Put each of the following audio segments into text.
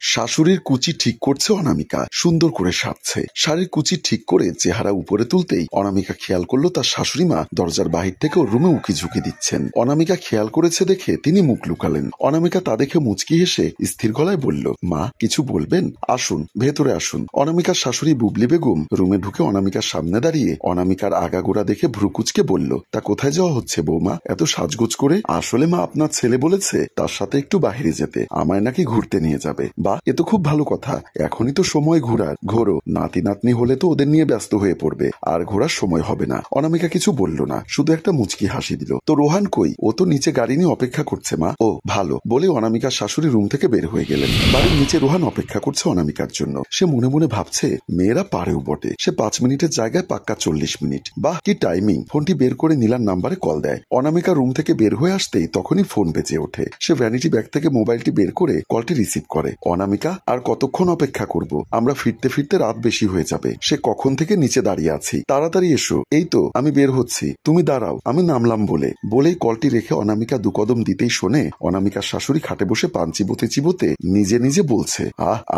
শাশুড়ির কুচি ঠিক করছে অনামিকা, সুন্দর করে সাজছে। শাড়ির কুচি ঠিক করে চেহারা উপরে তুলতেই অনামিকা খেয়াল করলো তার শাশুড়ি মা দরজার বাহির থেকে ওর রুমে উকি ঝুঁকি দিচ্ছেন। অনামিকা খেয়াল করেছে দেখে তিনি মুখ লুকালেন। অনামিকা তা দেখে মুচকি হেসে স্থির গলায় বলল, মা কিছু বলবেন? আসুন, ভেতরে আসুন। অনামিকার শাশুড়ি বুবলি বেগম রুমে ঢুকে অনামিকার সামনে দাঁড়িয়ে অনামিকার আগাগোড়া দেখে ভ্রুকুচকে বলল, তা কোথায় যাওয়া হচ্ছে বৌমা এত সাজগোজ করে? আসলে মা আপনার ছেলে বলেছে তার সাথে একটু বাহিরে যেতে, আমায় নাকি ঘুরতে নিয়ে যাবে। বা এ তো খুব ভালো কথা, এখনই তো সময় ঘোরার। ঘোরো, নাতি নাতনি হলে তো ওদের নিয়ে ব্যস্ত হয়ে পড়বে, আর ঘোরার সময় হবে না। অনামিকা কিছু বলল না, শুধু একটা মুচকি হাসি দিল। তো রোহান কই? ও তো নিচে গাড়ি নিয়ে অপেক্ষা করছে মা। ও ভালো, বলে অনামিকার শাশুড়ি রুম থেকে বের হয়ে গেলেন। বাড়ির নিচে রোহান অপেক্ষা করছে অনামিকার জন্য। সে মনে মনে ভাবছে মেয়েরা পারেও বটে। সে 5 মিনিটের জায়গায় পাক্কা 40 মিনিট। বাহ কি টাইমিং। ফোনটি বের করে নীলার নাম্বারে কল দেয়। অনামিকা রুম থেকে বের হয়ে আসতেই তখনই ফোন বেজে ওঠে। সে ভ্যানিটি ব্যাগ থেকে মোবাইলটি বের করে কলটি রিসিভ করে। অনামিকা, আর কতক্ষণ অপেক্ষা করব? আমরা ফিরতে ফিরতে রাত বেশি হয়ে যাবে। সে কখন থেকে নিচে দাঁড়িয়ে আছি, তাড়াতাড়ি এসো। এই তো আমি বের হচ্ছি, তুমি দাঁড়াও, আমি নামলাম বলেই কলটি রেখে অনামিকা 2 কদম দিতেই শোনে অনামিকার শাশুড়ি খাটে বসে পান চিবোতে চিবোতে নিজে নিজে বলছে,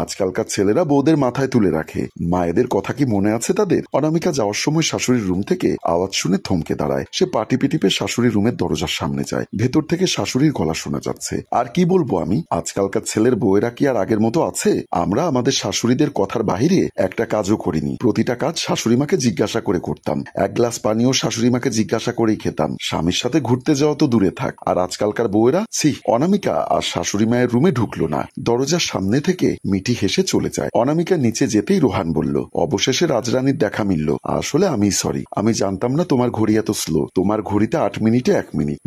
আজকালকার ছেলেরা বউদের মাথায় তুলে রাখে, মায়েদের কথা কি মনে আছে তাদের? অনামিকা যাওয়ার সময় শাশুড়ির রুম থেকে আওয়াজ শুনে থমকে দাঁড়ায়। সে পা টিপে টিপে শাশুড়ির রুমের দরজার সামনে যায়। ভেতর থেকে শাশুড়ির গলা শোনা যাচ্ছে, আর কি বলবো আমি, আজকালকার ছেলের বউয়েরা কি আর আগের মতো আছে? আমরা আমাদের শাশুড়িদের কথার বাহিরে একটা কাজও করিনি। প্রতিটা কাজ শাশুড়িমাকে জিজ্ঞাসা করে করতাম। 1 গ্লাস পানিও শাশুড়িমাকে জিজ্ঞাসা করেই খেতাম। স্বামীর সাথে ঘুরতে যাওয়া তো দূরে থাক, আর আজকালকার বউয়েরা ছি। অনামিকা আর শাশুড়ি মায়ের রুমে ঢুকলো না, দরজার সামনে থেকে মিঠি হেসে চলে যায়। অনামিকা নিচে যেতেই রোহান বলল, অবশেষে রাজরানীর দেখা মিলল। আসলে আমি সরি, আমি জানতাম না তোমার ঘড়ি এত স্লো। তোমার ঘড়িতে 8 মিনিটে 1 মিনিট,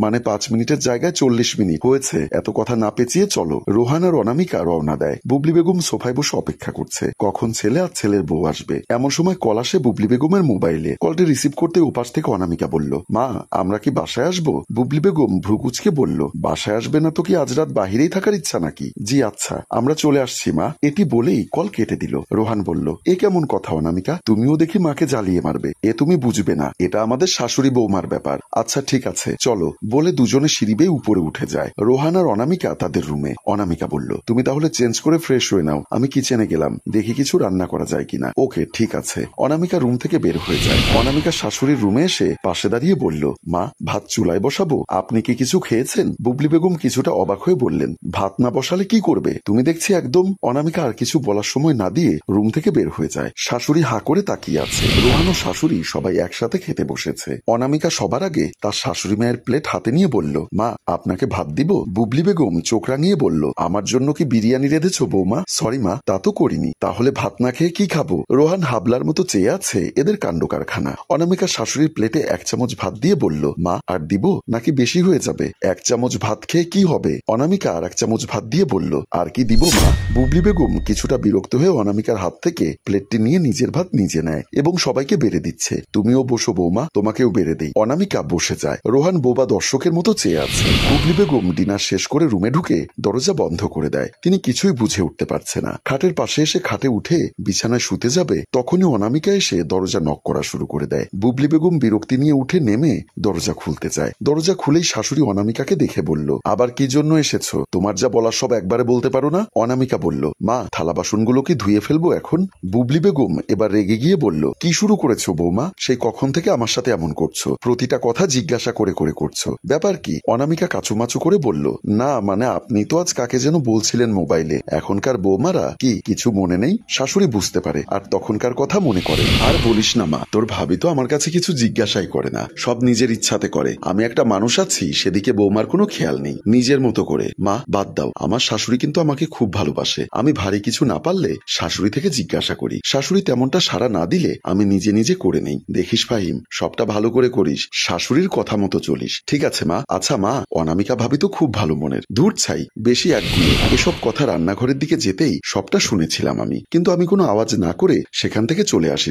মানে 5 মিনিটের জায়গায় 40 মিনিট হয়েছে। এত কথা না পেঁচিয়ে চলো। রোহান আর অনামিকা রওনা দেয়। বুবলি বেগম সোফায় বসে অপেক্ষা করছে কখন ছেলে আর ছেলের বউ আসবে। এমন সময় কল আসে বুবলি বেগমের মোবাইলে। কলটি রিসিভ করতে উপাস থেকে অনামিকা বলল, মা আমরা কি বাসায় আসবো? বুবলি বেগম ভ্রুকুচকে বলল, বাসায় আসবে না তো কি আজ রাত বাহিরেই থাকার ইচ্ছা নাকি? জি আচ্ছা, আমরা চলে আসছি মা। এটি বলেই কল কেটে দিল। রোহান বলল, এ কেমন কথা অনামিকা, তুমিও দেখি মাকে জ্বালিয়ে মারবে। এ তুমি বুঝবে না, এটা আমাদের শাশুড়ি বৌমার ব্যাপার। আচ্ছা ঠিক আছে চলো, বলে দুজনে সিঁড়ি বেয়ে উপরে উঠে যায়। রোহান আর অনামিকা তাদের রুমে। অনামিকা বলল, তুমি তাহলে চেঞ্জ করে ফ্রেশ হয়ে নাও, আমি কিচেনে গেলাম, দেখি কিছু রান্না করা যায় কিনা। ওকে ঠিক আছে। অনামিকা রুম থেকে বের হয়ে যায়। অনামিকা শাশুড়ির রুমে এসে পাশে দাঁড়িয়ে বলল, মা ভাত চুলায় বসাবো, আপনি কি কিছু খেয়েছেন? বুবলি বেগম কিছুটা অবাক হয়ে বললেন, ভাত না বসালে কি করবে তুমি দেখছি একদম। অনামিকা আর কিছু বলার সময় না দিয়ে রুম থেকে বের হয়ে যায়। শাশুড়ি হা করে তাকিয়ে আছে। রোহান ও শাশুড়ি সবাই একসাথে খেতে বসেছে। অনামিকা সবার আগে তার শাশুড়ি মায়ের প্লেট হাতে নিয়ে বলল, মা আপনাকে ভাত দিব? বুবলি বেগম চোখ রাঙিয়ে বলল, আমার জন্য কি বিরিয়ানি রেঁধেছো বৌমা? সরি মা, তা তো করিনি। তাহলে ভাত না খেয়ে কি খাবো? রোহান হাবলার মতো চেয়ে আছে এদের কাণ্ড কারখানা। অনামিকা শাশুড়ির প্লেটে 1 চামচ ভাত দিয়ে বলল, মা আর দিব নাকি বেশি হয়ে যাবে? 1 চামচ ভাত খেয়ে কি হবে? অনামিকা আর 1 চামচ ভাত দিয়ে বলল, আর কি দিব মা? বুবলি বেগম কিছুটা বিরক্ত হয়ে অনামিকার হাত থেকে প্লেটটি নিয়ে নিজের ভাত নিজে নেয় এবং সবাইকে বেড়ে দিচ্ছে। তুমিও বসো বৌমা, তোমাকেও বেড়ে দেই। অনামিকা বসে যায়। রোহান বোবা দর্শকের মতো চেয়ে আছে। বুবলি বেগম ডিনার শেষ করে রুমে ঢুকে দরজা বন্ধ করে দেয়। তিনি কিছুই বুঝে উঠতে পারছে না। খাটের পাশে এসে খাটে উঠে বিছানায় শুতে যাবে, তখনই অনামিকা এসে দরজা নক করা শুরু করে দেয়। বুবলি বেগম বিরক্তি নিয়ে উঠে নেমে দরজা খুলতে যায়। দরজা খুলেই শাশুড়ি অনামিকাকে দেখে বলল, আবার কি জন্য এসেছো? তোমার যা বলার সব একবারে বলতে পারো না? অনামিকা বলল, মা থালা বাসনগুলো কি ধুয়ে ফেলবো এখন? বুবলি বেগম এবার রেগে গিয়ে বলল, কি শুরু করেছো বৌমা? সেই কখন থেকে আমার সাথে এমন করছো? প্রতিটা কথা জিজ্ঞাসা করে করে করছো, ব্যাপার কি? অনামিকা কাচুমাচু করে বলল, না মানে আপনি তো আজ কাকে যেন বলছিলেন মোবাইলে, এখনকার বৌমারা কি কিছু মনে নেই? শাশুড়ি বুঝতে পারে আর তখনকার কথা মনে করে। আর বলিস না মা, তোর ভাবি তো আমার কাছে কিছু জিজ্ঞাসাই করে না, সব নিজের ইচ্ছাতে করে। আমি একটা মানুষ আছি, সেদিকে বৌমার কোনো খেয়াল নেই, নিজের মতো করে। মা বাদ দাও, আমার শাশুড়ি কিন্তু আমাকে খুব ভালোবাসে। আমি ভারী কিছু না পারলে শাশুড়ি থেকে জিজ্ঞাসা করি, শাশুড়ি তেমনটা সাড়া না দিলে আমি নিজে নিজে করে নেই। দেখিস ফাহিম, সবটা ভালো করে করিস, শাশুড়ির কথা মতো চলিস, ঠিক আছে মা? আচ্ছা মা, অনামিকা ভাবি তো খুব ভালো মনের, দূর ছাই, বেশি একগুলো। এসব কথা রান্নাঘরের দিকে যেতেই সবটা শুনেছিলাম আমি, কিন্তু আমি কোনো আওয়াজ না করে সেখান থেকে চলে আসি।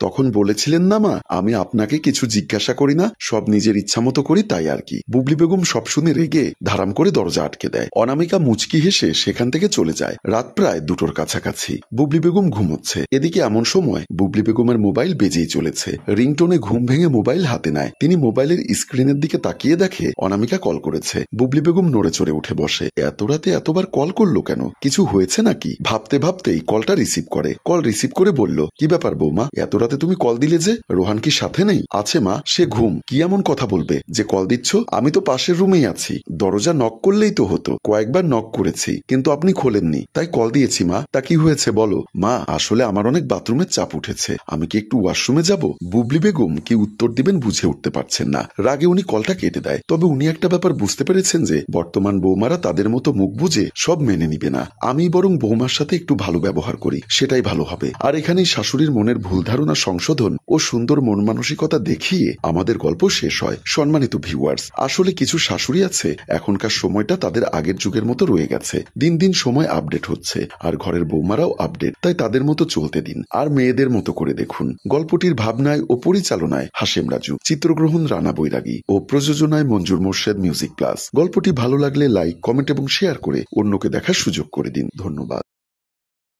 তখন বলেছিলেন না মা, আমি আপনাকে কিছু জিজ্ঞাসা করি না, সব নিজের ইচ্ছা মতো করি, তাই আর কি। বুবলি বেগম সব শুনে রেগে ধারাম করে দরজা আটকে দেয়। অনামিকা মুচকি হেসে সেখান থেকে চলে যায়। রাত প্রায় 2টোর কাছাকাছি। বুবলি বেগম ঘুমোচ্ছে। এদিকে এমন সময় বুবলি বেগমের মোবাইল বেজেই চলেছে। রিংটোনে ঘুম ভেঙে মোবাইল হাতে নেয়। তিনি মোবাইলের স্ক্রিনের দিকে তাকিয়ে দেখে অনামিকা কল করেছে। বুবলি বেগম নড়ে চড়ে উঠে বসে। এত রাতে এতবার কল করলো করলো কেন, কিছু হয়েছে নাকি? ভাবতে ভাবতেই কলটা রিসিভ করে। কল রিসিভ করে বলল, কি ব্যাপার বৌমা, এত রাতে তুমি কল দিলে যে? রোহান কি সাথে নেই? আছে মা, সে ঘুম। কি এমন কথা বলবে যে কল দিচ্ছ? আমি তো পাশের রুমেই আছি, দরজা নক করলেই তো হতো। কয়েকবার নক করেছি কিন্তু আপনি খোলেননি, তাই কল দিয়েছি মা। তা কি হয়েছে বলো? মা, আসলে আমার অনেক বাথরুমের চাপ উঠেছে, আমি কি একটু ওয়াশরুমে যাব? বুবলি বেগম কি উত্তর দিবেন বুঝে উঠতে পারছেন না। রাগে উনি কলটা কেটে দেয়। তবে উনি একটা ব্যাপার বুঝতে পেরেছেন যে বর্তমান বৌমারা তাদের মতো মুখ বুঝে সব মেনে নিবে না। আমি বরং বৌমার সাথে একটু ভালো ব্যবহার করি, সেটাই ভালো হবে। আর এখানেই শাশুড়ির মনের ভুল ধারণা সংশোধন ও সুন্দর মন মানসিকতা দেখিয়ে আমাদের গল্প শেষ হয়। সম্মানিত ভিউয়ার্স, আসলে কিছু শাশুড়ি আছে এখনকার সময়টা তাদের আগের যুগের মতো রয়ে গেছে। দিন দিন সময় আপডেট হচ্ছে আর ঘরের বৌমারাও আপডেট, তাই তাদের মতো চলতে দিন আর মেয়েদের মতো করে দেখুন। গল্পটির ভাবনায় ও পরিচালনায় হাশেম রাজু, চিত্রগ্রহণ রানা বৈরাগী ও প্রযোজনায় মঞ্জুর মোর্শেদ মিউজিক প্লাস। গল্পটি ভালো লাগলে লাইক, কমেন্ট এবং শেয়ার করে অন্যকে দেখার সুযোগ করে দিন। ধন্যবাদ।